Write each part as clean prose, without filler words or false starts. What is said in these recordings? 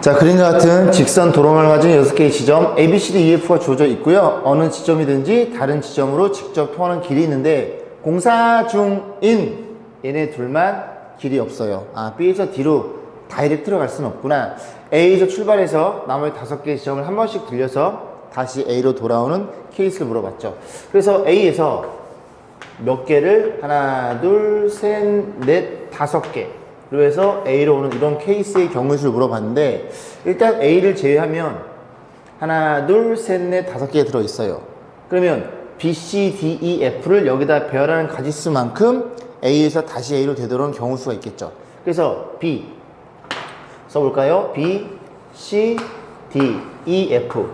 자, 그림과 같은 직선 도로망을 가진 6개의 지점 A, B, C, D, E, F가 주어져 있고요. 어느 지점이든지 다른 지점으로 직접 통하는 길이 있는데 공사 중인 얘네 둘만 길이 없어요. 아, B에서 D로 다이렉트로 갈 수는 없구나. A에서 출발해서 나머지 5개의 지점을 한 번씩 들려서 다시 A로 돌아오는 케이스를 물어봤죠. 그래서 A에서 몇 개를 하나, 둘, 셋, 넷, 5개 로 해서 A로 오는 이런 케이스의 경우 수를 물어봤는데 일단 A를 제외하면 하나, 둘, 셋, 넷, 5개 들어있어요. 그러면 B, C, D, E, F를 여기다 배열하는 가지수만큼 A에서 다시 A로 되돌아오는 경우 수가 있겠죠. 그래서 B 써볼까요? B, C, D, E, F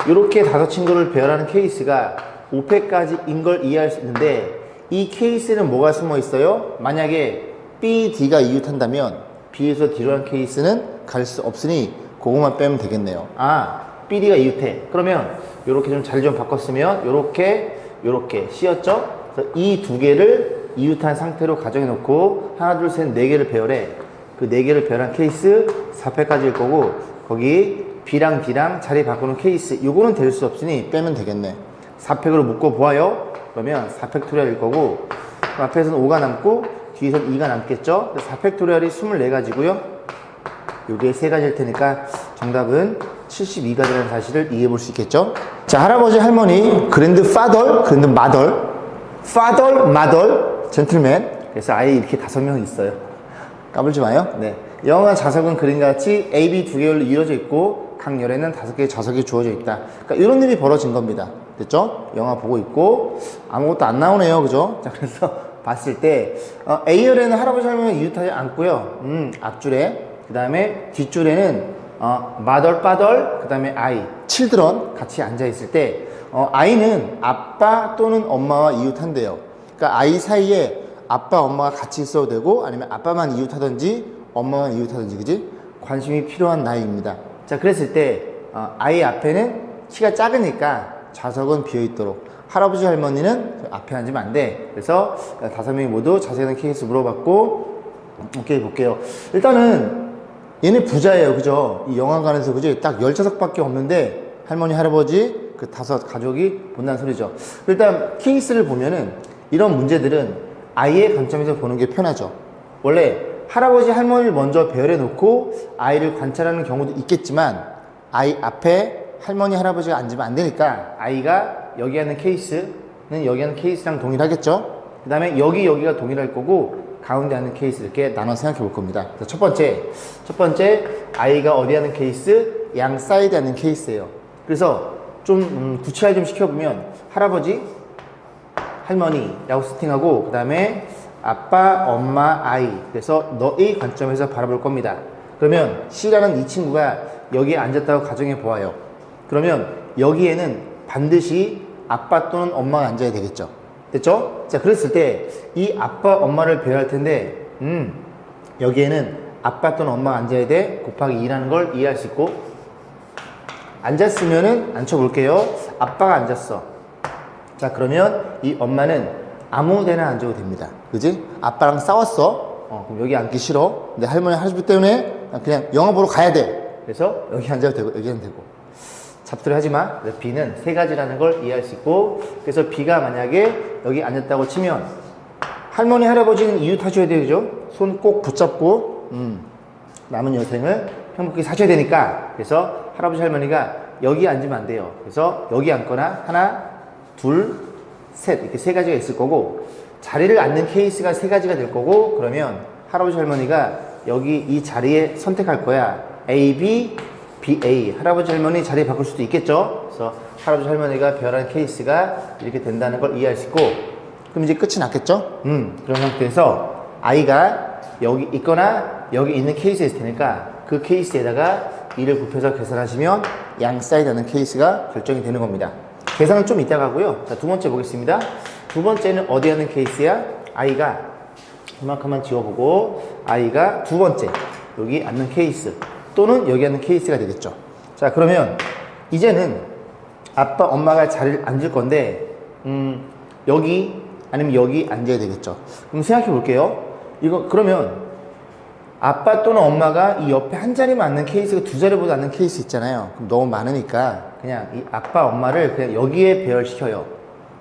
이렇게 5친구를 배열하는 케이스가 5패까지인 걸 이해할 수 있는데 이 케이스는 뭐가 숨어 있어요? 만약에 B, D가 이웃한다면 B에서 D로 한 케이스는 갈 수 없으니 그거만 빼면 되겠네요. 아, B, D가 이웃해. 그러면 이렇게 좀 자리 좀 바꿨으면 요렇게 C였죠? 그래서 이 2개를 이웃한 상태로 가정해 놓고 하나, 둘, 셋, 4개를 배열해. 그 4개를 배열한 케이스 4패까지일 거고 거기 B랑 D랑 자리 바꾸는 케이스 요거는 될 수 없으니 빼면 되겠네. 4팩으로 묶어 보아요. 그러면 4팩토리얼일 거고 앞에서는 5가 남고 뒤에서는 2가 남겠죠. 4팩토리얼이 24가지고요. 요게 3가지일 테니까 정답은 72가지라는 사실을 이해해 볼 수 있겠죠. 자, 할아버지, 할머니, 그랜드 파덜, 그랜드 마덜, 파덜, 마덜, 젠틀맨. 그래서 아예 이렇게 5명이 있어요. 까불지 마요. 네. 영화 좌석은 그림과 같이 A, B 2개열로 이루어져 있고 각 열에는 5개의 좌석이 주어져 있다. 그러니까 이런 일이 벌어진 겁니다. 됐죠? 영화 보고 있고 아무것도 안 나오네요. 그죠? 자, 그래서 봤을 때 A열에는 할아버지, 할머니가 이웃하지 않고요. 앞줄에 그 다음에 뒷줄에는 마덜, 파덜, 그 다음에 아이, 칠드런 같이 앉아 있을 때 아이는 아빠 또는 엄마와 이웃한대요. 그러니까 아이 사이에 아빠, 엄마가 같이 있어도 되고 아니면 아빠만 이웃하든지 엄마만 이웃하든지, 그지? 관심이 필요한 나이입니다. 자, 그랬을 때 아이 앞에는 키가 작으니까 좌석은 비어있도록, 할아버지, 할머니는 앞에 앉으면 안 돼. 그래서 5명이 모두 자세한 케이스 물어봤고, 오케이, 볼게요. 일단은 얘네 부자예요. 그죠? 이 영화관에서, 그죠? 딱 10좌석밖에 없는데 할머니, 할아버지 그 5 가족이 본다는 소리죠. 일단 케이스를 보면은 이런 문제들은 아이의 관점에서 보는 게 편하죠. 원래 할아버지, 할머니를 먼저 배열해 놓고 아이를 관찰하는 경우도 있겠지만 아이 앞에 할머니, 할아버지가 앉으면 안 되니까 아이가 여기 앉는 케이스는 여기 앉는 케이스랑 동일하겠죠. 그 다음에 여기가 동일할 거고 가운데 앉는 케이스 이렇게 나눠 생각해 볼 겁니다. 첫 번째 아이가 어디 앉는 케이스? 양 사이드에 앉는 케이스예요. 그래서 좀 구체화 좀 시켜보면 할아버지, 할머니라고 세팅하고 그 다음에 아빠, 엄마, 아이. 그래서 너의 관점에서 바라볼 겁니다. 그러면 C라는 이 친구가 여기에 앉았다고 가정해 보아요. 그러면 여기에는 반드시 아빠 또는 엄마가 앉아야 되겠죠. 됐죠? 자, 그랬을 때 이 아빠, 엄마를 배열할 텐데 여기에는 아빠 또는 엄마가 앉아야 돼 곱하기 2라는 걸 이해할 수 있고, 앉았으면은 앉혀볼게요. 아빠가 앉았어. 자, 그러면 이 엄마는 아무 데나 앉아도 됩니다. 그지? 아빠랑 싸웠어. 그럼 여기 앉기 싫어. 근데 할머니, 할아버지 때문에 그냥 영화 보러 가야 돼. 그래서 여기 앉아도 되고 여기 앉아도 되고. 잡소리 하지 마. B는 3가지라는 걸 이해할 수 있고, 그래서 B가 만약에 여기 앉았다고 치면 할머니, 할아버지는 이웃하셔야 되죠. 손 꼭 붙잡고 남은 여생을 행복히 사셔야 되니까. 그래서 할아버지, 할머니가 여기 앉으면 안 돼요. 그래서 여기 앉거나 하나, 둘, 셋 이렇게 3가지가 있을 거고, 자리를 앉는 케이스가 3가지가 될 거고, 그러면 할아버지, 할머니가 여기 이 자리에 선택할 거야. A, B, B, A. 할아버지, 할머니 자리 바꿀 수도 있겠죠. 그래서 할아버지, 할머니가 배열한 케이스가 이렇게 된다는 걸 이해할 수 있고, 그럼 이제 끝이 났겠죠. 그런 상태에서 아이가 여기 있거나 여기 있는 케이스에 있을 테니까 그 케이스에다가 2를 곱해서 계산하시면 양 사이드 하는 케이스가 결정이 되는 겁니다. 계산은 좀 이따가 하고요. 자, 2번째 보겠습니다. 2번째는 어디 하는 케이스야? 아이가 이만큼만 지워보고 아이가 2번째 여기 앉는 케이스 또는 여기 앉는 케이스가 되겠죠. 자, 그러면 이제는 아빠, 엄마가 자리를 앉을 건데 여기 아니면 여기 앉아야 되겠죠. 그럼 생각해 볼게요. 이거 그러면 아빠 또는 엄마가 이 옆에 한 자리만 앉는 케이스가 두 자리보다 앉는 케이스 있잖아요. 그럼 너무 많으니까 그냥 이 아빠 엄마를 그냥 여기에 배열시켜요.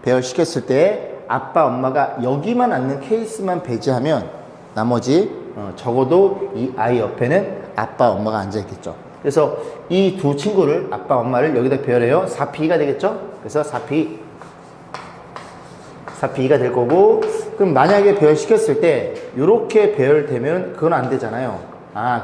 배열시켰을 때 아빠 엄마가 여기만 앉는 케이스만 배제하면 나머지 적어도 이 아이 옆에는 아빠 엄마가 앉아 있겠죠. 그래서 이 두 친구를 아빠 엄마를 여기다 배열해요. 4P가 되겠죠. 그래서 4P가 될 거고, 그럼 만약에 배열시켰을 때 이렇게 배열되면 그건 안 되잖아요.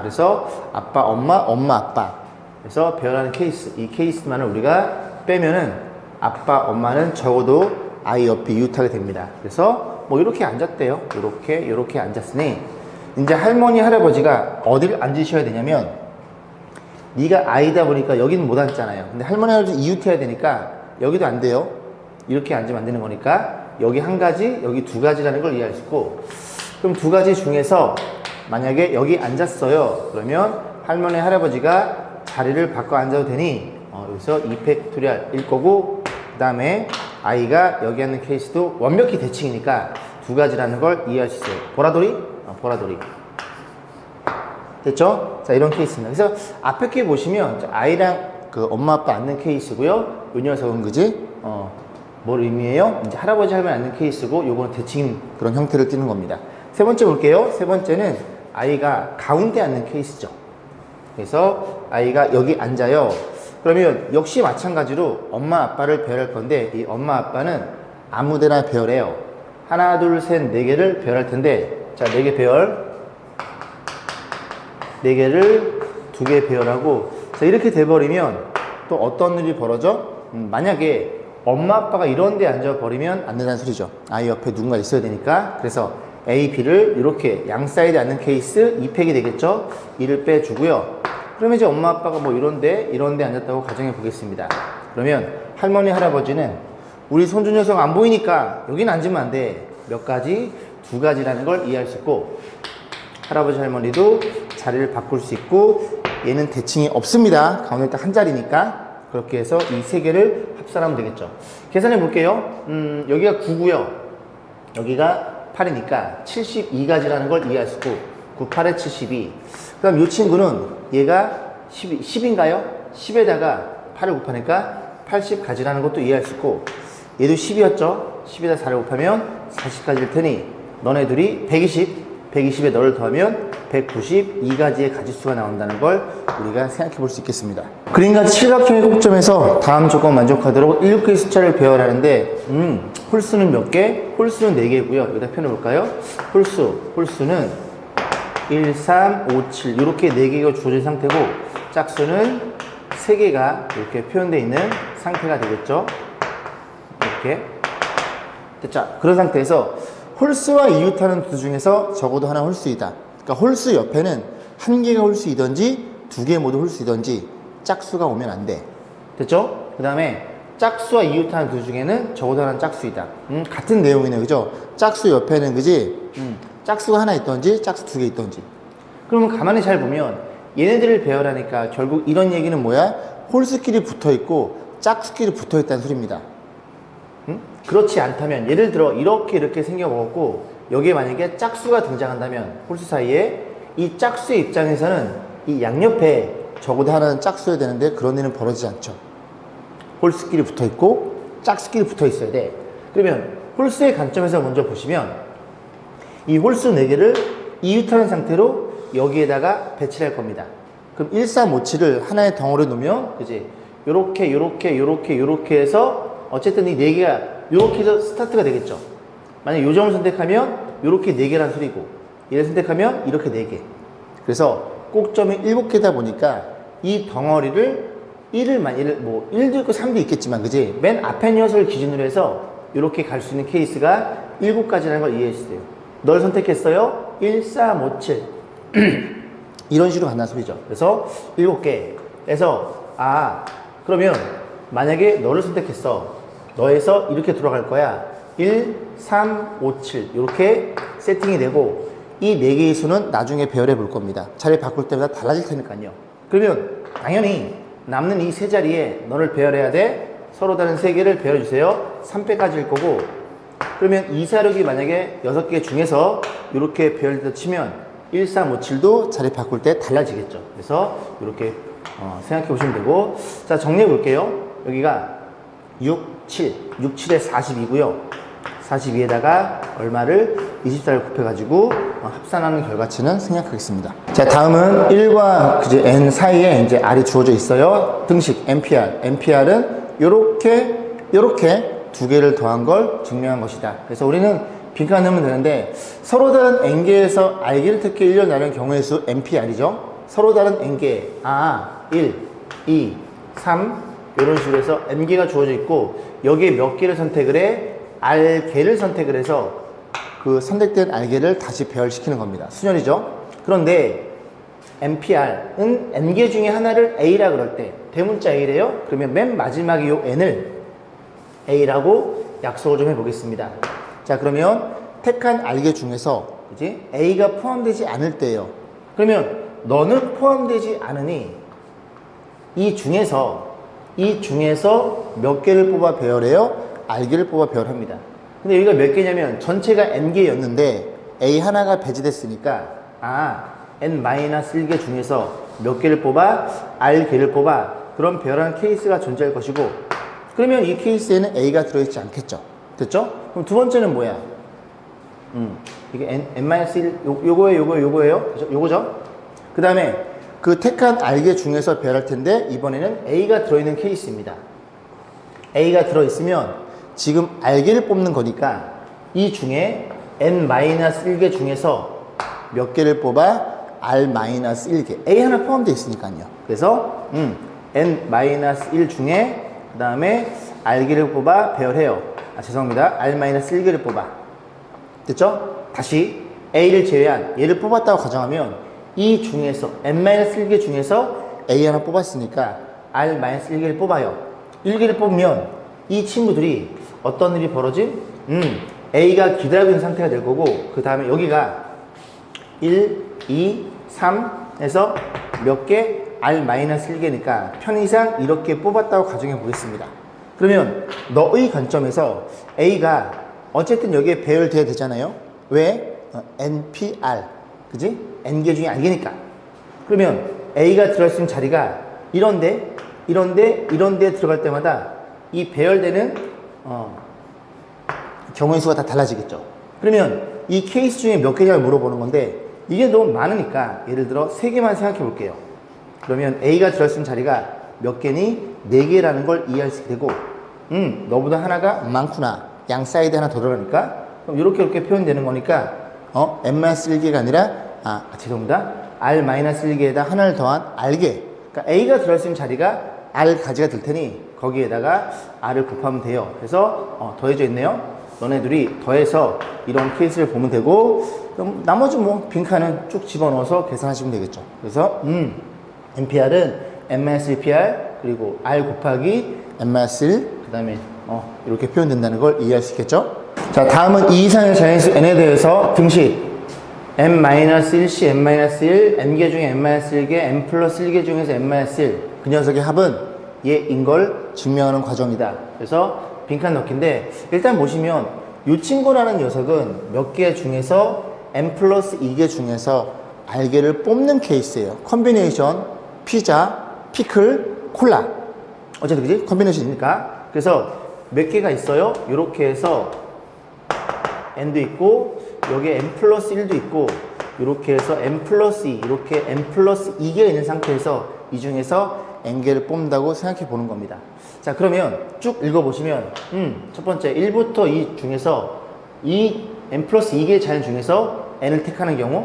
그래서 아빠 엄마 엄마 아빠, 그래서 배열하는 케이스, 이 케이스만을 우리가 빼면은 아빠 엄마는 적어도 아이 옆에 이웃하게 됩니다. 그래서 뭐 이렇게 앉았대요. 이렇게 앉았으니 이제 할머니 할아버지가 어디를 앉으셔야 되냐면, 네가 아이다 보니까 여기는 못 앉잖아요. 근데 할머니 할아버지 이웃해야 되니까 여기도 안 돼요. 이렇게 앉으면 안 되는 거니까 여기 한 가지, 여기 두 가지라는 걸 이해할 수 있고, 그럼 두 가지 중에서 만약에 여기 앉았어요. 그러면 할머니 할아버지가 자리를 바꿔 앉아도 되니 여기서 2팩토리얼 거고, 그 다음에 아이가 여기 앉는 케이스도 완벽히 대칭이니까 두 가지라는 걸 이해할 수 있어요. 보라돌이? 보라돌이. 됐죠? 자, 이런 케이스입니다. 그래서 앞에 게 보시면 아이랑 그 엄마 아빠 앉는 케이스고요. 이 녀석은 그지? 뭘 의미해요? 이제 할아버지 할머니 앉는 케이스고, 요거는 대칭 그런 형태를 띠는 겁니다. 세 번째 볼게요. 세 번째는 아이가 가운데 앉는 케이스죠. 그래서 아이가 여기 앉아요. 그러면 역시 마찬가지로 엄마 아빠를 배열할 건데, 이 엄마 아빠는 아무데나 배열해요. 하나 둘 셋 네 개를 배열할 텐데, 자, 4개 배열, 4개를 2개 배열하고, 자, 이렇게 돼버리면 또 어떤 일이 벌어져? 만약에 엄마 아빠가 이런 데 앉아버리면 안 된다는 소리죠. 아이 옆에 누군가 있어야 되니까. 그래서 A, B를 이렇게 양 사이드에 앉는 케이스 2팩이 되겠죠. 2를 빼주고요. 그러면 이제 엄마 아빠가 뭐 이런 데 앉았다고 가정해 보겠습니다. 그러면 할머니 할아버지는 우리 손주 녀석 안 보이니까 여기는 앉으면 안 돼. 몇 가지? 2가지라는 걸 이해할 수 있고, 할아버지 할머니도 자리를 바꿀 수 있고, 얘는 대칭이 없습니다. 가운데 딱 한 자리니까. 그렇게 해서 이 3개를 합산하면 되겠죠. 계산해 볼게요. 여기가 9고요. 여기가 8이니까 72가지라는 걸 이해할 수 있고, 9, 8에 72. 그 다음 이 친구는 얘가 10인가요? 10에다가 8을 곱하니까 80가지라는 것도 이해할 수 있고, 얘도 10이었죠? 10에다 4를 곱하면 40가지일 테니 너네들이 120에 너를 더하면 192가지의 가지수가 나온다는 걸 우리가 생각해 볼 수 있겠습니다. 그림과 칠각형의 꼭점에서 다음 조건 만족하도록 7개의 숫자를 배열하는데, 홀수는 몇 개? 홀수는 4개고요. 여기다 표현해 볼까요? 홀수는 1, 3, 5, 7 이렇게 4개가 주어진 상태고, 짝수는 3개가 이렇게 표현되어 있는 상태가 되겠죠. 이렇게 됐죠. 그런 상태에서 홀수와 이웃하는 두 중에서 적어도 하나 홀수이다. 그러니까 홀수 옆에는 한 개가 홀수이든지 2개 모두 홀수이든지 짝수가 오면 안 돼. 됐죠? 그 다음에 짝수와 이웃하는 두 중에는 적어도 하나는 짝수이다. 같은 내용이네, 그죠? 짝수 옆에는, 그지? 짝수가 하나 있든지 짝수 2개 있든지. 그러면 가만히 잘 보면 얘네들을 배열하니까 결국 이런 얘기는 뭐야? 홀수끼리 붙어있고 짝수끼리 붙어있다는 소리입니다. 그렇지 않다면, 예를 들어 이렇게 생겨먹었고 여기에 만약에 짝수가 등장한다면 홀수 사이에 이 짝수의 입장에서는 이 양옆에 적어도 하나는 짝수여야 되는데 그런 일은 벌어지지 않죠. 홀수끼리 붙어있고 짝수끼리 붙어있어야 돼. 그러면 홀수의 관점에서 먼저 보시면 이 홀수 4개를 이웃하는 상태로 여기에다가 배치를 할 겁니다. 그럼 1, 3, 5, 7을 하나의 덩어리에 놓으면, 그지? 요렇게 해서 어쨌든 이 4개가 요렇게 해서 스타트가 되겠죠. 만약 요 점을 선택하면 요렇게 4개란 소리고, 얘를 선택하면 이렇게 4개. 그래서 꼭점이 7개다 보니까 이 덩어리를 1도 있고 3도 있겠지만, 그지? 맨 앞에 녀석을 기준으로 해서 이렇게 갈 수 있는 케이스가 7가지라는 걸 이해해 주세요. 널 선택했어요. 1, 3, 5, 7. 이런 식으로 간다는 소리죠. 그래서 7개. 그래서, 그러면 만약에 너를 선택했어. 너에서 이렇게 돌아갈 거야. 1, 3, 5, 7. 이렇게 세팅이 되고, 이 4개의 수는 나중에 배열해 볼 겁니다. 자리 바꿀 때마다 달라질 테니까요. 그러면 당연히 남는 이 세 자리에 너를 배열해야 돼. 서로 다른 3개를 배열해 주세요. 3패까지일 거고, 그러면 이 사력이 만약에 6개 중에서 이렇게 배열되다 치면 1357도 자리 바꿀 때 달라지겠죠. 그래서 이렇게 생각해 보시면 되고, 자, 정리해 볼게요. 여기가 6, 7, 6, 7에 42고요. 42에다가 얼마를 24를 곱해가지고 합산하는 결과치는 생략하겠습니다. 자, 다음은 1과 그제 n 사이에 이제 r이 주어져 있어요. 등식 NPR. NPR은 요렇게 두 개를 더한 걸 증명한 것이다. 그래서 우리는 빈칸 넣으면 되는데, 서로 다른 n개에서 r개를 택해 1년 나눈 경우의 수 NPR이죠. 서로 다른 n개, 1, 2, 3 이런 식으로 해서 n개가 주어져 있고, 여기에 몇 개를 선택을 해? r개를 선택을 해서 그 선택된 r개를 다시 배열시키는 겁니다. 수열이죠. 그런데 NPR은 n개 중에 하나를 a라 그럴 때 대문자 a래요. 그러면 맨 마지막에 요 n을 a라고 약속을 좀 해보겠습니다. 자, 그러면 택한 r개 중에서 그지? a가 포함되지 않을 때예요. 그러면 너는 포함되지 않으니 이 중에서 몇 개를 뽑아 배열해요? r개를 뽑아 배열합니다. 근데 여기가 몇 개냐면 전체가 n개였는데 a 하나가 배제됐으니까 n-1개 중에서 몇 개를 뽑아? r개를 뽑아. 그럼 배열하는 케이스가 존재할 것이고, 그러면 이 케이스에는 a가 들어있지 않겠죠. 됐죠? 그럼 두 번째는 뭐야? 이게 n-1 요거예요. 그죠? 요거죠? 그 다음에 그 택한 r개 중에서 배열할 텐데 이번에는 a가 들어있는 케이스입니다. a가 들어있으면 지금 r개를 뽑는 거니까 이 중에 n-1개 중에서 몇 개를 뽑아? r-1개. a 하나 포함되어 있으니까요. 그래서 n-1 중에 그 다음에 r개를 뽑아 배열해요. 죄송합니다. r-1개를 뽑아. 됐죠? 다시 a를 제외한 얘를 뽑았다고 가정하면 이 중에서 n-1개 중에서 a 하나 뽑았으니까 r-1개를 뽑아요. 1개를 뽑으면 이 친구들이 어떤 일이 벌어짐? a가 기다리고 있는 상태가 될 거고, 그 다음에 여기가 1, 2, 3에서 몇 개? r-1개니까 편의상 이렇게 뽑았다고 가정해 보겠습니다. 그러면 너의 관점에서 a가 어쨌든 여기에 배열돼야 되잖아요. 왜? NPR. 그지? n개 중에 r개니까. 그러면 a가 들어있는 자리가 이런데 들어갈 때마다 이 배열되는 경우의 수가 다 달라지겠죠. 그러면 이 케이스 중에 몇 개냐고 물어보는 건데, 이게 너무 많으니까 예를 들어 3개만 생각해 볼게요. 그러면 a가 들어있는 자리가 몇 개니? 4개라는 걸 이해할 수 있게 되고, 너보다 하나가 많구나. 양 사이드 하나 더 들어가니까, 그럼 이렇게 표현되는 거니까 n-1개가 아니라 죄송합니다. r-1개에다 하나를 더한 r개. 그러니까 a가 들어있는 자리가 r 가지가 될 테니 거기에다가 r을 곱하면 돼요. 그래서 더해져 있네요. 너네들이 더해서 이런 케이스를 보면 되고, 그럼 나머지 뭐 빈칸은 쭉 집어넣어서 계산하시면 되겠죠. 그래서 NPR은 n-1PR 그리고 r 곱하기 n-1 그 다음에 이렇게 표현된다는 걸 이해할 수 있겠죠. 자, 다음은 이 이상의 자연수 n에 대해서 등식 n-1c, n-1, n개 중에 n-1개, n 플러스 1개 중에서 n-1 그 녀석의 합은 얘인 걸 증명하는 과정이다. 그래서 빈칸 넣기인데, 일단 보시면 이 친구라는 녀석은 몇 개 중에서 n 플러스 2개 중에서 r개를 뽑는 케이스예요. 컨비네이션, 피자, 피클, 콜라. 어쨌든 그지? 컨비네이션이니까. 그래서 몇 개가 있어요? 이렇게 해서 n도 있고 여기에 n 플러스 1도 있고, 이렇게 해서 n 플러스 2 이렇게 n 플러스 2개가 있는 상태에서 이 중에서 n개를 뽑는다고 생각해 보는 겁니다. 자, 그러면 쭉 읽어보시면 첫 번째 1부터 2 중에서 이 n 플러스 2개의 자연 중에서 n을 택하는 경우,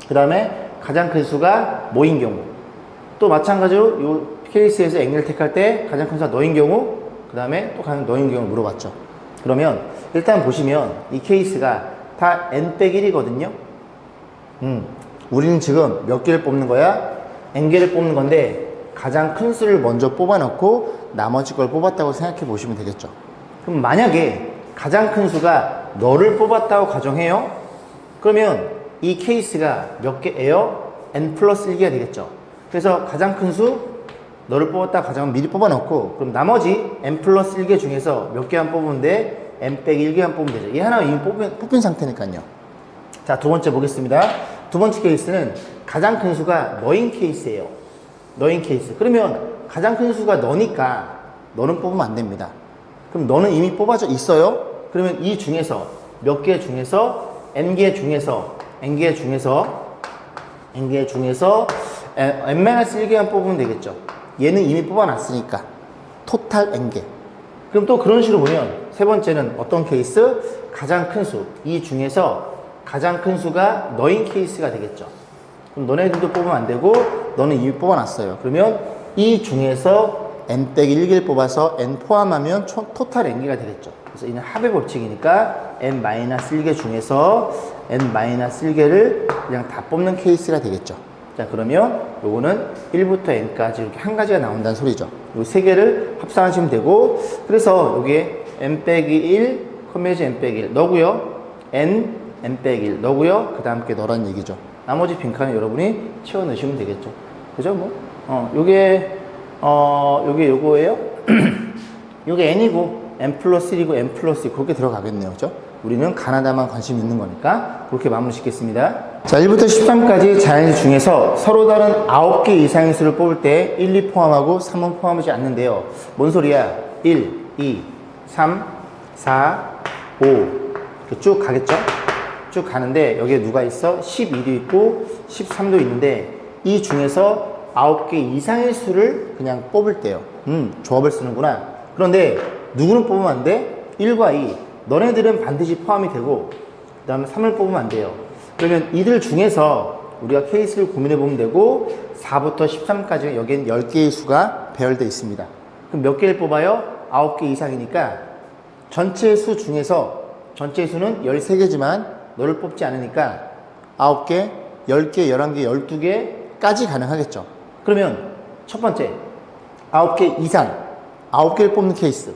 그 다음에 가장 큰 수가 뭐인 경우, 또 마찬가지로 이 케이스에서 n을 택할 때 가장 큰 수가 너인 경우, 그 다음에 또 가장 너인 경우 물어봤죠. 그러면 일단 보시면 이 케이스가 다 n-1이거든요. 우리는 지금 몇 개를 뽑는 거야? n개를 뽑는 건데 가장 큰 수를 먼저 뽑아놓고 나머지 걸 뽑았다고 생각해 보시면 되겠죠. 그럼 만약에 가장 큰 수가 너를 뽑았다고 가정해요. 그러면 이 케이스가 몇 개예요? n 플러스 1개가 되겠죠. 그래서 가장 큰 수 너를 뽑았다고 가정하면 미리 뽑아놓고, 그럼 나머지 n 플러스 1개 중에서 몇 개만 뽑으면 돼? n 빼기 1개만 뽑으면 되죠. 이 하나 이미 뽑힌 상태니까요. 자, 두 번째 보겠습니다. 두 번째 케이스는 가장 큰 수가 너인 케이스예요. 너인 케이스. 그러면 가장 큰 수가 너니까 너는 뽑으면 안 됩니다. 그럼 너는 이미 뽑아져 있어요? 그러면 이 중에서 몇 개 중에서 n개 중에서 n-1개만 뽑으면 되겠죠. 얘는 이미 뽑아놨으니까 토탈 n개. 그럼 또 그런 식으로 보면 세 번째는 어떤 케이스? 가장 큰 수. 이 중에서 가장 큰 수가 너인 케이스가 되겠죠. 그럼 너네들도 뽑으면 안 되고 너는 이미 뽑아놨어요. 그러면 이 중에서 n-1개를 뽑아서 n 포함하면 토탈 n개가 되겠죠. 그래서 이는 합의 법칙이니까 n-1개 중에서 n-1개를 그냥 다 뽑는 케이스가 되겠죠. 자, 그러면 요거는 1부터 n까지 이렇게 한 가지가 나온다는 소리죠. 요 세 개를 합산하시면 되고, 그래서 여기에 n-1, n-1 너고요. n-1 너고요. 그 다음 게 너란 얘기죠. 나머지 빈칸은 여러분이 채워 넣으시면 되겠죠. 그죠? 요게 요거예요. 요게 n이고, n 플러스 1이고, n 플러스 2 그렇게 들어가겠네요. 그죠? 우리는 가나다만 관심 있는 거니까 그렇게 마무리 짓겠습니다. 자, 1부터 13까지 자연수 중에서 서로 다른 9개 이상의 수를 뽑을 때 1, 2 포함하고 3은 포함하지 않는데요. 뭔 소리야? 1, 2, 3, 4, 5 이렇게 쭉 가겠죠? 쭉 가는데 여기에 누가 있어? 11도 있고 13도 있는데 이 중에서 9개 이상의 수를 그냥 뽑을 때요. 조합을 쓰는구나. 그런데 누구는 뽑으면 안 돼? 1과 2. 너네들은 반드시 포함이 되고 그 다음에 3을 뽑으면 안 돼요. 그러면 이들 중에서 우리가 케이스를 고민해 보면 되고 4부터 13까지 여기엔 10개의 수가 배열되어 있습니다. 그럼 몇 개를 뽑아요? 9개 이상이니까 전체 수 중에서 전체 수는 13개지만 너를 뽑지 않으니까 9개, 10개, 11개, 12개까지 가능하겠죠. 그러면 첫 번째 9개 이상 9개를 뽑는 케이스.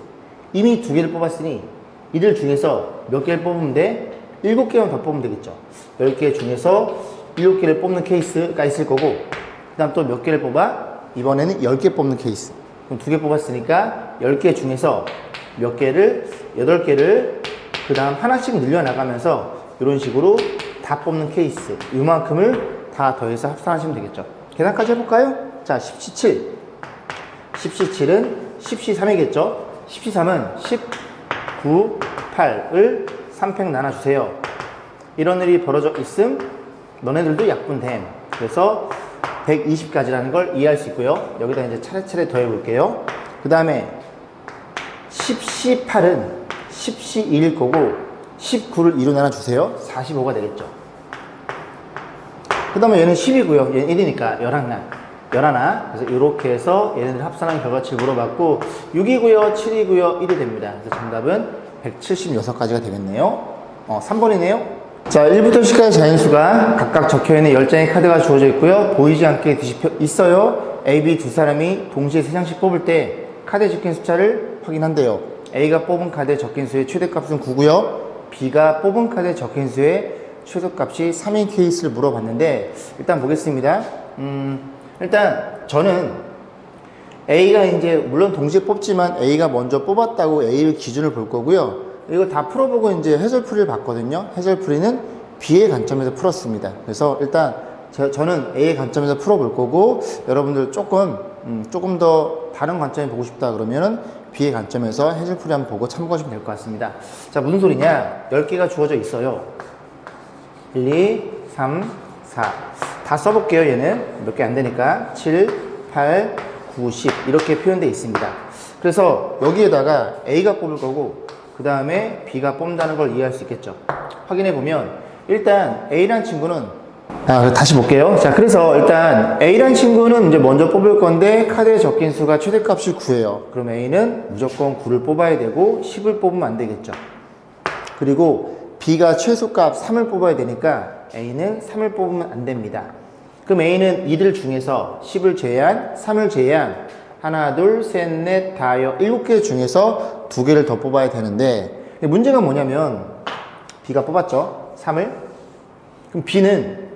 이미 2개를 뽑았으니 이들 중에서 몇 개를 뽑으면 돼? 7개만 더 뽑으면 되겠죠. 10개 중에서 7개를 뽑는 케이스가 있을 거고 그 다음 또 몇 개를 뽑아? 이번에는 10개 뽑는 케이스. 그럼 2개 뽑았으니까 10개 중에서 몇 개를? 8개를 그 다음 하나씩 늘려나가면서 이런 식으로 다 뽑는 케이스. 이만큼을 다 더해서 합산하시면 되겠죠. 계산까지 해볼까요? 자, 10C7. 10C7은 10C3이겠죠. 10C3은 19, 8을 3팩 나눠주세요. 이런 일이 벌어져 있음 너네들도 약분됨. 그래서 120까지라는 걸 이해할 수 있고요. 여기다 이제 차례차례 더해 볼게요. 그 다음에 10C8은 10C2일 거고 19를 2로 나눠주세요. 45가 되겠죠. 그 다음에 얘는 10이고요. 얘는 1이니까 11나. 그래서 이렇게 해서 얘네들 합산한 결과치를 물어봤고 6이고요. 7이고요. 1이 됩니다. 그래서 정답은 176가지가 되겠네요. 3번이네요. 자, 1부터 10까지 자연수가 각각 적혀있는 10장의 카드가 주어져 있고요. 보이지 않게 뒤집혀 있어요. A, B 두 사람이 동시에 3장씩 뽑을 때 카드에 적힌 숫자를 확인한대요. A가 뽑은 카드에 적힌 수의 최대값은 9고요. B가 뽑은 카드에 적힌 수의 최소값이 3인 케이스를 물어봤는데 일단 보겠습니다. 일단 저는 A가 이제 물론 동시에 뽑지만 A가 먼저 뽑았다고 A를 기준을 볼 거고요. 이거 다 풀어보고 이제 해설풀이를 봤거든요. 해설풀이는 B의 관점에서 풀었습니다. 그래서 일단 저는 A의 관점에서 풀어볼 거고 여러분들 조금 더 다른 관점에 보고 싶다 그러면은 B의 관점에서 해설풀이 한번 보고 참고하시면 될 것 같습니다. 자, 무슨 소리냐? 10개가 주어져 있어요. 1, 2, 3, 4. 다 써볼게요. 얘는 몇 개 안 되니까 7, 8, 9, 10 이렇게 표현되어 있습니다. 그래서 여기에다가 A가 뽑을 거고 그 다음에 B가 뽑는다는 걸 이해할 수 있겠죠. 확인해 보면 일단 A란 친구는 다시 볼게요. 자, 그래서 일단 A란 친구는 이제 먼저 뽑을 건데 카드에 적힌 수가 최대값이 9예요. 그럼 A는 무조건 9를 뽑아야 되고 10을 뽑으면 안 되겠죠. 그리고 B가 최소값 3을 뽑아야 되니까 A는 3을 뽑으면 안 됩니다. 그럼 A는 이들 중에서 10을 제외한 3을 제외한 하나, 둘, 셋, 넷, 다여 7개 중에서 2개를 더 뽑아야 되는데 문제가 뭐냐면 B가 뽑았죠. 3을. 그럼 B는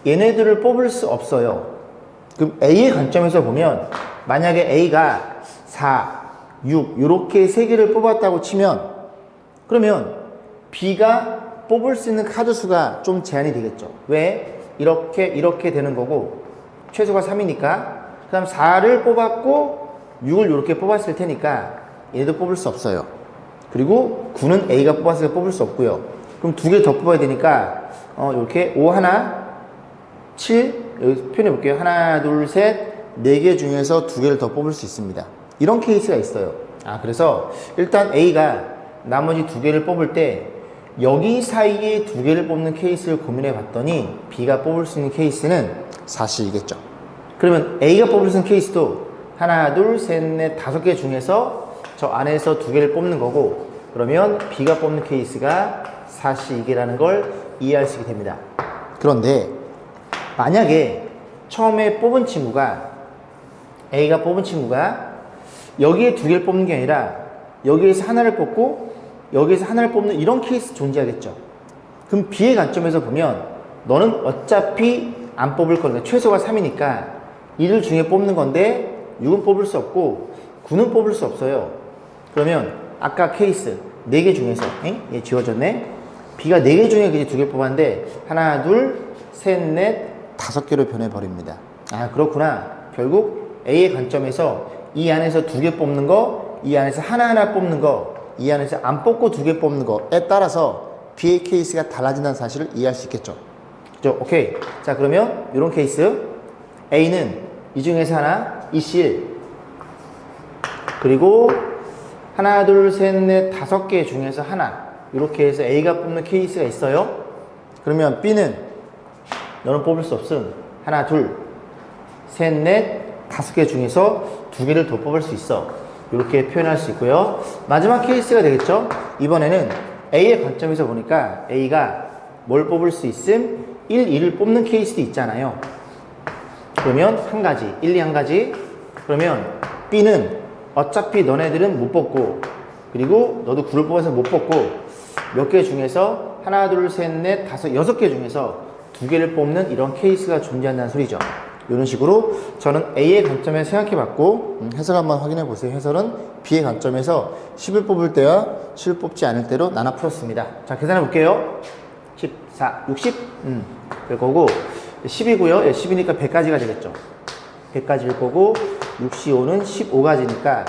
얘네들을 뽑을 수 없어요. 그럼 A의 관점에서 보면 만약에 A가 4, 6 이렇게 3개를 뽑았다고 치면 그러면 B가 뽑을 수 있는 카드 수가 좀 제한이 되겠죠. 왜? 이렇게 되는 거고, 최소가 3이니까. 그 다음 4를 뽑았고, 6을 이렇게 뽑았을 테니까, 얘도 뽑을 수 없어요. 그리고 9는 A가 뽑았으니까 뽑을 수 없고요. 그럼 두 개 더 뽑아야 되니까, 이렇게 5 하나, 7, 여기 표현해 볼게요. 하나, 둘, 셋, 4개 중에서 두 개를 더 뽑을 수 있습니다. 이런 케이스가 있어요. 그래서 일단 A가 나머지 두 개를 뽑을 때 여기 사이에 두 개를 뽑는 케이스를 고민해 봤더니 B가 뽑을 수 있는 케이스는 사실이겠죠. 그러면 A가 뽑을 수 있는 케이스도 하나, 둘, 셋, 넷, 5개 중에서 저 안에서 두 개를 뽑는 거고, 그러면 B가 뽑는 케이스가 사실이게라는 걸 이해할 수 있게 됩니다. 그런데 만약에 처음에 뽑은 친구가, A가 뽑은 친구가 여기에 두 개를 뽑는 게 아니라 여기에서 하나를 뽑고 여기에서 하나를 뽑는 이런 케이스 존재하겠죠. 그럼 B의 관점에서 보면 너는 어차피 안 뽑을 거니까, 최소가 3이니까 1을 중에 뽑는 건데 6은 뽑을 수 없고 9는 뽑을 수 없어요. 그러면 아까 케이스 4개 중에서 얘 지워졌네. B가 4개 중에 그냥 2개 뽑았는데 하나, 둘, 셋, 넷, 5개로 변해버립니다. 그렇구나. 결국 A의 관점에서 이 안에서 2개 뽑는 거, 이 안에서 하나하나 뽑는 거, 이 안에서 안 뽑고 2개 뽑는 거에 따라서 B의 케이스가 달라진다는 사실을 이해할 수 있겠죠. 그죠? 오케이. 자, 그러면 이런 케이스 A는 이 중에서 하나, 이실, 그리고 하나, 둘, 셋, 넷, 5개 중에서 하나, 이렇게 해서 A가 뽑는 케이스가 있어요. 그러면 B는 너는 뽑을 수 없음. 하나, 둘, 셋, 넷, 5개 중에서 2개를 더 뽑을 수 있어. 이렇게 표현할 수 있고요. 마지막 케이스가 되겠죠. 이번에는 A의 관점에서 보니까 A가 뭘 뽑을 수 있음? 1, 2를 뽑는 케이스도 있잖아요. 그러면 한 가지, 1, 2 한 가지. 그러면 B는 어차피 너네들은 못 뽑고, 그리고 너도 9를 뽑아서 못 뽑고, 몇 개 중에서 하나, 둘, 셋, 넷, 5, 6개 중에서 2개를 뽑는 이런 케이스가 존재한다는 소리죠. 이런 식으로 저는 A의 관점에서 생각해 봤고, 해설 한번 확인해 보세요. 해설은 B의 관점에서 10을 뽑을 때와 10을 뽑지 않을 때로 나눠 풀었습니다. 자, 계산해 볼게요. 14, 60, 될 거고, 10이고요. 10이니까 100가지가 되겠죠. 100가지일 거고, 65는 15가지니까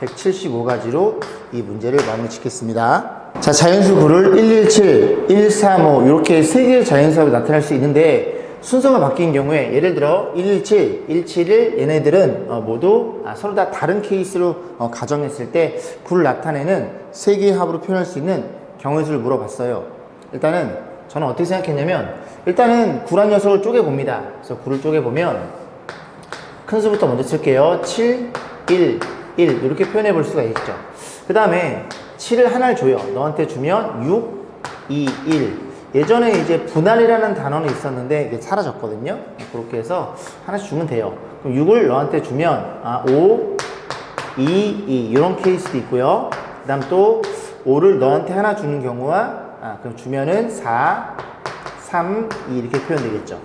175가지로 이 문제를 마무리 짓겠습니다. 자, 자연수 구를 117, 135 이렇게 3개의 자연수합이 나타날 수 있는데, 순서가 바뀐 경우에 예를 들어 117, 171 얘네들은 모두 서로 다 다른 케이스로 가정했을 때 구를 나타내는 3개의 합으로 표현할 수 있는 경우의 수를 물어봤어요. 일단은 저는 어떻게 생각했냐면, 일단은 구란 녀석을 쪼개봅니다. 그래서 구를 쪼개보면 큰 수부터 먼저 쓸게요. 7, 1, 1 이렇게 표현해 볼 수가 있죠. 그 다음에 7을 하나를 줘요. 너한테 주면 6, 2, 1. 예전에 이제 분할이라는 단어는 있었는데 이게 사라졌거든요. 그렇게 해서 하나씩 주면 돼요. 그럼 6을 너한테 주면 5, 2, 2 이런 케이스도 있고요. 그 다음 또 5를 너한테 하나 주는 경우와 그럼 주면은 4, 3, 2 이렇게 표현되겠죠.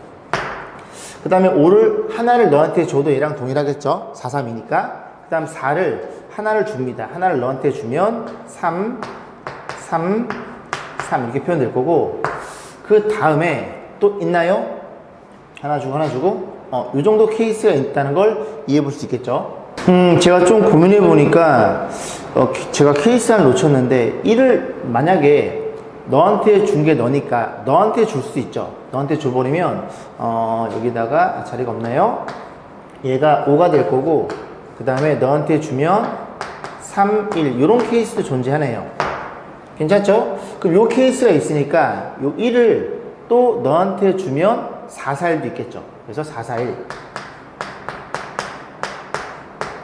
그 다음에 5를 하나를 너한테 줘도 얘랑 동일하겠죠. 4, 3이니까. 그 다음 4를 하나를 줍니다. 하나를 너한테 주면 3, 3, 3 이렇게 표현될 거고, 그 다음에 또 있나요? 하나 주고 이 정도 케이스가 있다는 걸 이해해 볼 수 있겠죠. 제가 좀 고민해 보니까 제가 케이스 하나 놓쳤는데, 1을 만약에 너한테 준 게 너니까 너한테 줄 수 있죠. 너한테 줘버리면 여기다가 자리가 없나요? 얘가 5가 될 거고, 그 다음에 너한테 주면 3, 1 이런 케이스도 존재하네요. 괜찮죠? 그럼 요 케이스가 있으니까 요 1을 또 너한테 주면 4, 4, 1도 있겠죠. 그래서 4, 4, 1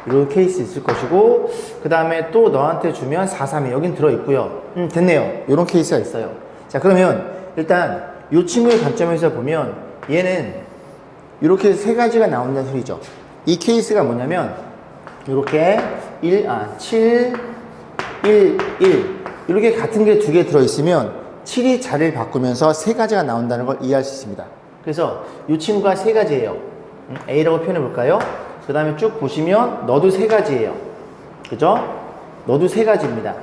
이런 케이스 있을 것이고, 그 다음에 또 너한테 주면 4, 3, 2 여긴 들어있고요. 됐네요. 이런 케이스가 있어요. 자, 그러면 일단 이 친구의 관점에서 보면 얘는 이렇게 3가지가 나온다는 소리죠. 이 케이스가 뭐냐면 이렇게 7, 1, 1 이렇게 같은 게 2개 들어있으면 7이 자리를 바꾸면서 3가지가 나온다는 걸 이해할 수 있습니다. 그래서 이 친구가 3가지예요. A라고 표현해 볼까요? 그 다음에 쭉 보시면 너도 3가지예요. 그죠? 너도 3가지입니다.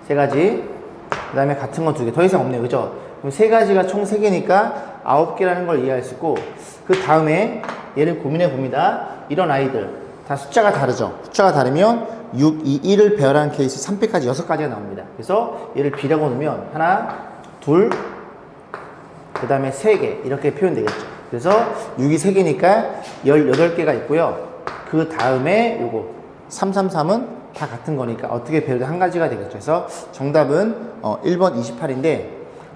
3가지. 그 다음에 같은 건 2개. 더 이상 없네요. 그죠? 그럼 3가지가 총 3개니까 9개라는 걸 이해할 수 있고, 그 다음에 얘를 고민해 봅니다. 이런 아이들 다 숫자가 다르죠. 숫자가 다르면 6, 2, 1을 배열한 케이스 3패까지 6가지가 나옵니다. 그래서 얘를 B라고 놓으면 하나, 둘, 그 다음에 3개 이렇게 표현되겠죠. 그래서 6이 3개니까 18개가 있고요. 그 다음에 요거 333은 다 같은 거니까 어떻게 배열도 한 가지가 되겠죠. 그래서 정답은 1번 28인데,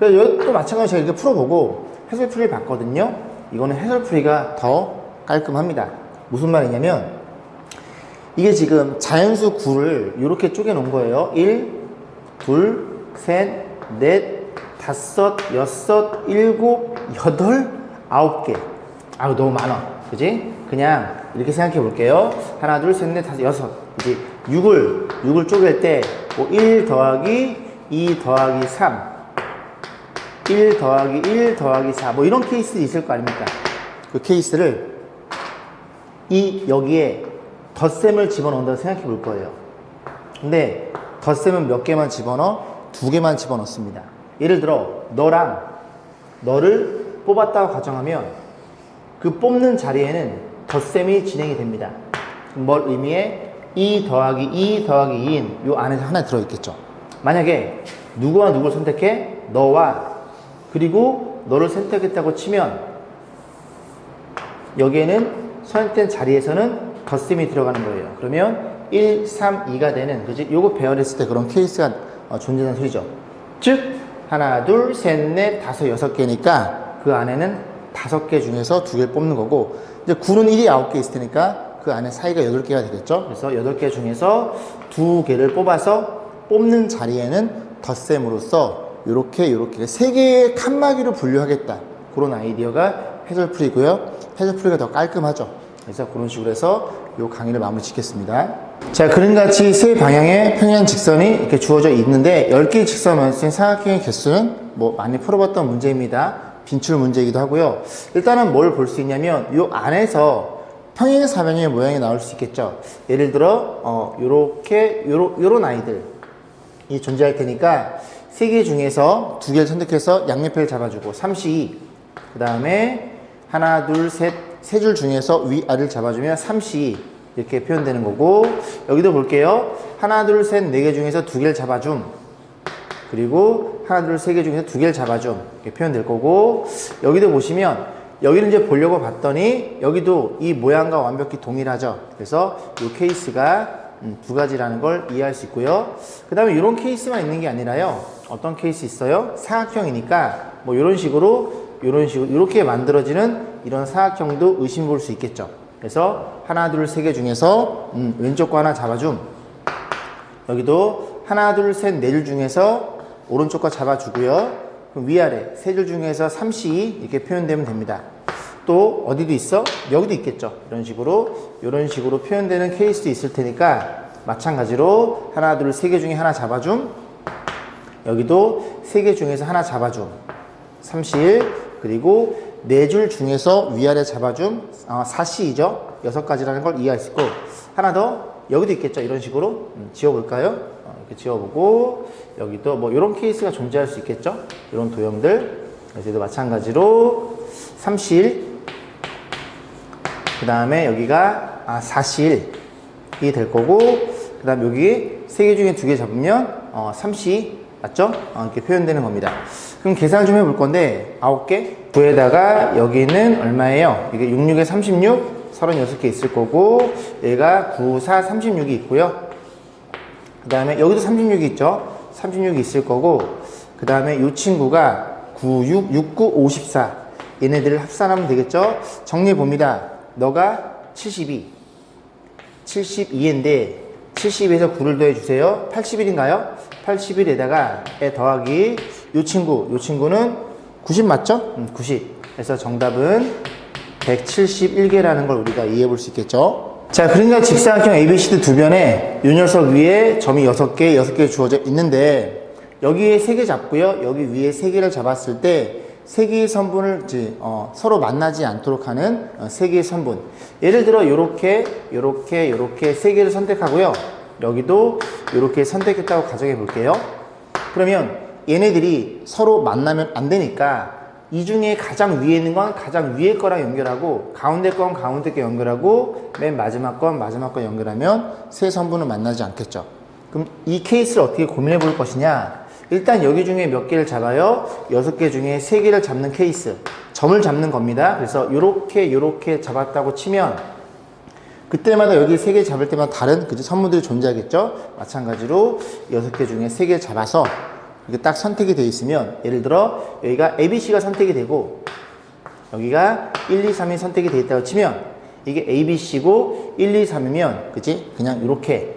여기 또 마찬가지로 제가 이렇게 풀어보고 해설풀이를 봤거든요. 이거는 해설풀이가 더 깔끔합니다. 무슨 말이냐면, 이게 지금 자연수 9를 이렇게 쪼개 놓은 거예요. 1, 2, 셋, 넷, 5, 6, 7, 8, 9개. 아우, 너무 많아. 그지? 그냥 이렇게 생각해 볼게요. 하나, 둘, 셋, 넷, 다섯, 여섯. 이제 6을 쪼갤 때, 뭐 1 더하기 2 더하기 3, 1 더하기 1 더하기 4, 뭐 이런 케이스들이 있을 거 아닙니까? 그 케이스를 여기에 덧셈을 집어넣는다고 생각해 볼 거예요. 근데 덧셈은 몇 개만 집어넣어? 2개만 집어넣습니다. 예를 들어 너를 뽑았다고 가정하면 그 뽑는 자리에는 덧셈이 진행이 됩니다. 뭘 의미해? 2 더하기 2 더하기 2인 요 안에 하나 들어있겠죠. 만약에 누구와 누구를 선택해? 너와, 그리고 너를 선택했다고 치면 여기에는 선택된 자리에서는 덧셈이 들어가는 거예요. 그러면 1, 3, 2가 되는, 그지? 요거 배열했을 때 그런 케이스가 존재하는 소리죠. 즉 하나, 둘, 셋, 넷, 다섯, 6개니까 그 안에는 5개 중에서 2개를 뽑는 거고, 이제 9는 1이 9개 있을 테니까 그 안에 사이가 8개가 되겠죠. 그래서 8개 중에서 2개를 뽑아서 뽑는 자리에는 덧셈으로써 요렇게 3개의 칸막이로 분류하겠다. 그런 아이디어가 해설풀이고요. 해설풀이가 더 깔끔하죠. 그래서 그런 식으로 해서 요 강의를 마무리 짓겠습니다. 자, 그림같이 세 방향의 평행 직선이 이렇게 주어져 있는데 10개의 직선을 쓴 삼각형의 개수는 뭐 많이 풀어봤던 문제입니다. 빈출 문제이기도 하고요. 일단은 뭘 볼 수 있냐면 요 안에서 평행 사변의 모양이 나올 수 있겠죠. 예를 들어 요런 아이들이 존재할 테니까 3개 중에서 2개를 선택해서 양옆에를 잡아주고 3C2, 그 다음에 하나, 둘, 셋, 세 줄 중에서 위아래를 잡아주면 3C2 이렇게 표현되는 거고, 여기도 볼게요. 하나, 둘, 셋, 4개 중에서 2개를 잡아줌, 그리고 하나, 둘, 3개 중에서 2개를 잡아줌 이렇게 표현될 거고, 여기도 보시면 여기는 이제 보려고 봤더니 여기도 이 모양과 완벽히 동일하죠. 그래서 이 케이스가 2가지라는 걸 이해할 수 있고요. 그 다음에 이런 케이스만 있는 게 아니라요. 어떤 케이스 있어요? 사각형이니까 뭐 이런 식으로 이렇게 만들어지는 이런 사각형도 의심 볼 수 있겠죠. 그래서 하나, 둘, 3개 중에서 왼쪽 거 하나 잡아줌. 여기도 하나, 둘, 셋, 4줄 중에서 오른쪽 거 잡아주고요. 그럼 위아래 3줄 중에서 3C 이렇게 표현되면 됩니다. 또 어디도 있어? 여기도 있겠죠. 이런 식으로 표현되는 케이스도 있을 테니까 마찬가지로 하나, 둘, 3개 중에 하나 잡아줌. 여기도 3개 중에서 하나 잡아줌. 3C1, 그리고 4줄 중에서 위아래 잡아줌. 4C이죠. 6가지라는 걸 이해할 수 있고, 하나 더 여기도 있겠죠. 이런 식으로 지워볼까요? 이렇게 지워보고, 여기도 뭐 이런 케이스가 존재할 수 있겠죠. 이런 도형들. 여기도 마찬가지로 3C1, 그 다음에 여기가 4C1이 될 거고, 그 다음 여기 3개 중에 2개 잡으면 3C2 맞죠? 이렇게 표현되는 겁니다. 그럼 계산을 좀 해볼 건데 9개 9에다가 여기는 얼마예요? 이게 66에 36 36개 있을 거고, 얘가 9, 4, 36이 있고요. 그 다음에 여기도 36이 있죠. 36이 있을 거고, 그 다음에 이 친구가 9, 6, 69, 54 얘네들을 합산하면 되겠죠. 정리해 봅니다. 너가 72인데 70에서 9를 더해주세요. 81인가요? 81에다가 더하기 이 친구는 90 맞죠? 90. 그래서 정답은 171개라는 걸 우리가 이해해 볼 수 있겠죠. 자, 그러니까 직사각형 ABCD 두 변에 이 녀석 위에 점이 6개 주어져 있는데, 여기에 3개 잡고요. 여기 위에 3개를 잡았을 때 3개의 선분을 서로 만나지 않도록 하는 3개의 선분. 예를 들어 요렇게 3개를 선택하고요. 여기도 이렇게 선택했다고 가정해 볼게요. 그러면 얘네들이 서로 만나면 안 되니까 이 중에 가장 위에 있는 건 가장 위에 거랑 연결하고 가운데 건 가운데 거 연결하고 맨 마지막 건 마지막 거 연결하면 세 선분은 만나지 않겠죠. 그럼 이 케이스를 어떻게 고민해 볼 것이냐. 일단 여기 중에 몇 개를 잡아요? 6개 중에 3개를 잡는 케이스. 점을 잡는 겁니다. 그래서 요렇게 잡았다고 치면 그때마다 여기 3개 잡을 때마다 다른 선분들이 존재하겠죠. 마찬가지로 6개 중에 3개 잡아서 이게 딱 선택이 되어 있으면 예를 들어 여기가 ABC가 선택이 되고 여기가 1, 2, 3이 선택이 되어 있다고 치면 이게 ABC고 1, 2, 3이면 그치? 그냥 이렇게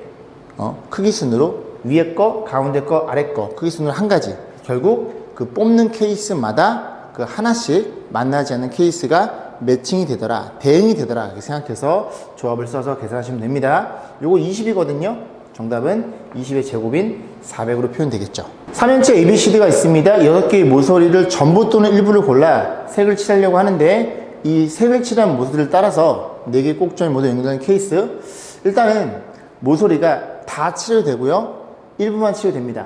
크기 순으로 위에 거, 가운데 거, 아래 거 크기 순으로 한 가지. 결국 그 뽑는 케이스마다 그 하나씩 만나지 않는 케이스가 매칭이 되더라, 대응이 되더라 이렇게 생각해서 조합을 써서 계산하시면 됩니다. 요거 20이거든요. 정답은 20의 제곱인 400으로 표현되겠죠. 3연체 ABCD가 있습니다. 6개의 모서리를 전부 또는 일부를 골라 색을 칠하려고 하는데 이 색을 칠한 모서리를 따라서 4개의 꼭지점이 모두 연결되는 케이스. 일단은 모서리가 다 칠해도 되고요. 일부만 칠해도 됩니다.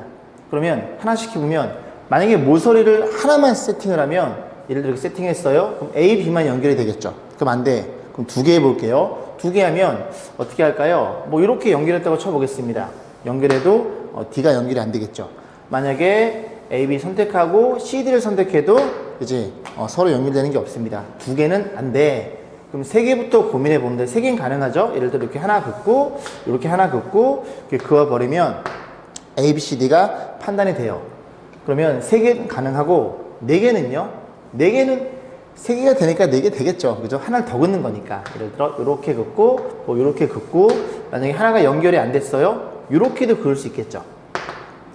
그러면 하나씩 해보면 만약에 모서리를 하나만 세팅을 하면 예를 들어 이렇게 세팅했어요. 그럼 A, B만 연결이 되겠죠. 그럼 안 돼. 그럼 2개 해볼게요. 2개 하면 어떻게 할까요? 뭐 이렇게 연결했다고 쳐보겠습니다. 연결해도 D가 연결이 안 되겠죠. 만약에 A, B 선택하고 CD를 선택해도 그지? 서로 연결되는 게 없습니다. 2개는 안 돼. 그럼 3개부터 고민해 보면 돼. 3개는 가능하죠? 예를 들어 이렇게 하나 긋고 이렇게 하나 긋고 이렇게 그어버리면 A, B, C, D가 판단이 돼요. 그러면 3개는 가능하고 4개는요? 4개는 3개가 되니까 4개 되겠죠. 그죠? 하나를 더 긋는 거니까. 예를 들어 이렇게 긋고 뭐 이렇게 긋고 만약에 하나가 연결이 안 됐어요? 이렇게도 그을 수 있겠죠.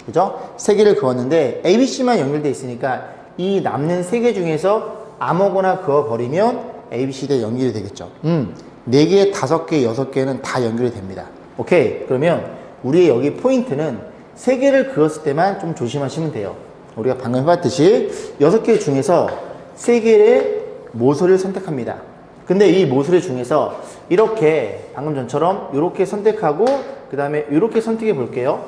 그죠? 3개를 그었는데 ABC만 연결돼 있으니까 이 남는 3개 중에서 아무거나 그어버리면 ABCD에 연결이 되겠죠. 4개, 5개, 6개는 다 연결이 됩니다. 오케이. 그러면 우리의 여기 포인트는 3개를 그었을 때만 좀 조심하시면 돼요. 우리가 방금 해봤듯이 6개 중에서 3개의 모서리를 선택합니다. 근데 이 모서리 중에서 이렇게 방금 전처럼 이렇게 선택하고 그 다음에 이렇게 선택해 볼게요.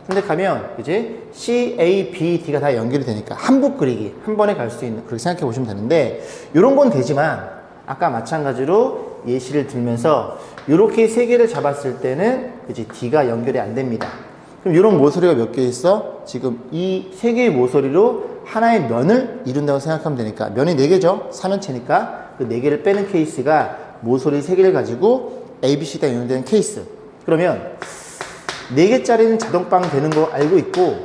선택하면 이제 C, A, B, D가 다 연결이 되니까 한붓 그리기 한 번에 갈 수 있는 그렇게 생각해 보시면 되는데 이런 건 되지만 아까 마찬가지로 예시를 들면서 이렇게 3개를 잡았을 때는 그치 D가 연결이 안 됩니다. 그럼 이런 모서리가 몇 개 있어? 지금 이 3개의 모서리로 하나의 면을 이룬다고 생각하면 되니까 면이 4개죠? 3연체니까 그 4개를 빼는 케이스가 모서리 3개를 가지고 ABC가 연결되는 케이스. 그러면 4개짜리는 자동빵 되는 거 알고 있고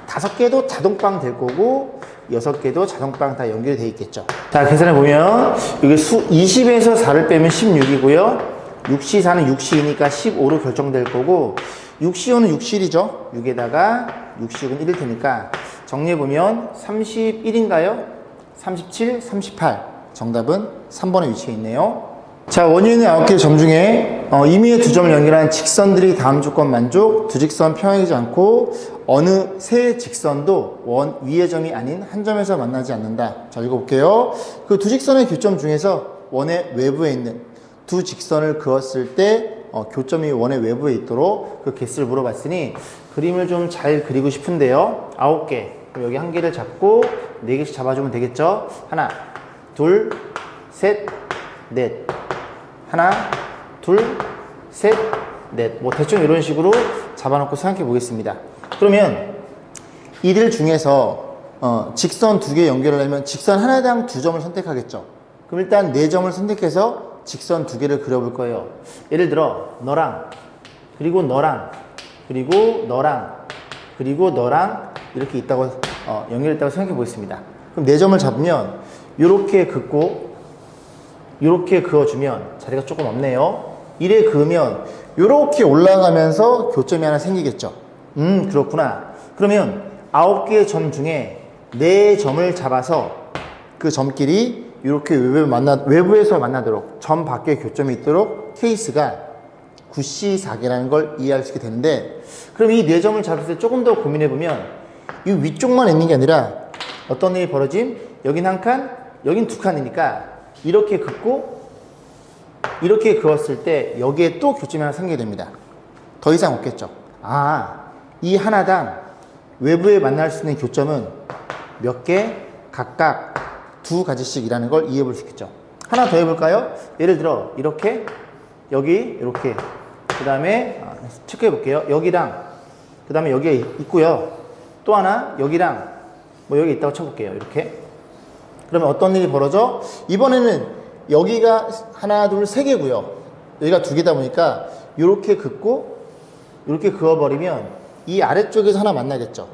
5개도 자동빵 될 거고 6개도 자동빵 다 연결이 돼 있겠죠. 자, 계산해 보면 여기 20에서 4를 빼면 16이고요 6시 4는 6시이니까 15로 결정될 거고 6시5는 6실이죠. 6에다가 6시6은 1일 테니까 정리해보면 31인가요? 37, 38 정답은 3번에 위치해 있네요. 자, 원인의 9개의 점 중에 임의의 2점을 연결한 직선들이 다음 조건 만족, 두 직선 평행하지 않고 어느 세 직선도 원 위의 점이 아닌 한 점에서 만나지 않는다. 자, 읽어볼게요. 그 두 직선의 교점 중에서 원의 외부에 있는 두 직선을 그었을 때 교점이 원의 외부에 있도록 그 개수를 물어봤으니 그림을 좀 잘 그리고 싶은데요. 9개. 그럼 여기 한 개를 잡고 4개씩 잡아주면 되겠죠. 하나, 둘, 셋, 넷. 하나, 둘, 셋, 넷. 뭐 대충 이런 식으로 잡아놓고 생각해 보겠습니다. 그러면 이들 중에서 직선 2개 연결하려면 직선 하나당 2점을 선택하겠죠. 그럼 일단 4점을 선택해서 직선 2개를 그려볼 거예요. 예를 들어 너랑 그리고 너랑 그리고 너랑 그리고 너랑 이렇게 있다고 연결했다고 생각해 보겠습니다. 그럼 4점을 잡으면 이렇게 긋고 이렇게 그어주면 자리가 조금 없네요. 이래 그으면 이렇게 올라가면서 교점이 하나 생기겠죠. 그렇구나. 그러면 9개의 점 중에 4점을 잡아서 그 점끼리 이렇게 외부에서 만나도록 점 밖에 교점이 있도록 케이스가 9C4개라는 걸 이해할 수 있게 되는데, 그럼 이 4점을 잡을 때 조금 더 고민해보면 이 위쪽만 있는 게 아니라 어떤 일이 벌어짐? 여긴 한 칸, 여긴 2칸이니까 이렇게 긋고 이렇게 그었을 때 여기에 또 교점이 하나 생기게 됩니다. 더 이상 없겠죠. 이 하나당 외부에 만날 수 있는 교점은 몇 개? 각각 두 가지씩이라는 걸 이해해 볼 수 있겠죠. 하나 더 해볼까요? 예를 들어 이렇게 여기 이렇게 그 다음에 체크해 볼게요. 여기랑 그 다음에 여기에 있고요. 또 하나 여기랑 뭐 여기 있다고 쳐볼게요. 이렇게. 그러면 어떤 일이 벌어져? 이번에는 여기가 하나 둘 세 개고요. 여기가 두 개다 보니까 이렇게 긋고 이렇게 그어버리면 이 아래쪽에서 하나 만나겠죠.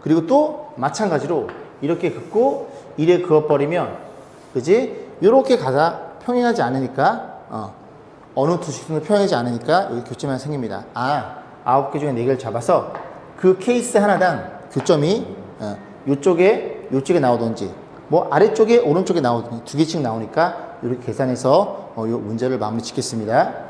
그리고 또 마찬가지로 이렇게 긋고 이래 그어버리면 그지? 이렇게 가다 평행하지 않으니까 어느 두 식선도 평행하지 않으니까 여기 교점이 생깁니다. 9개 중에 4개를 잡아서 그 케이스 하나당 교점이 요쪽에 나오든지 뭐 아래쪽에 오른쪽에 나오든지 두 개씩 나오니까 이렇게 계산해서 이 문제를 마무리 짓겠습니다.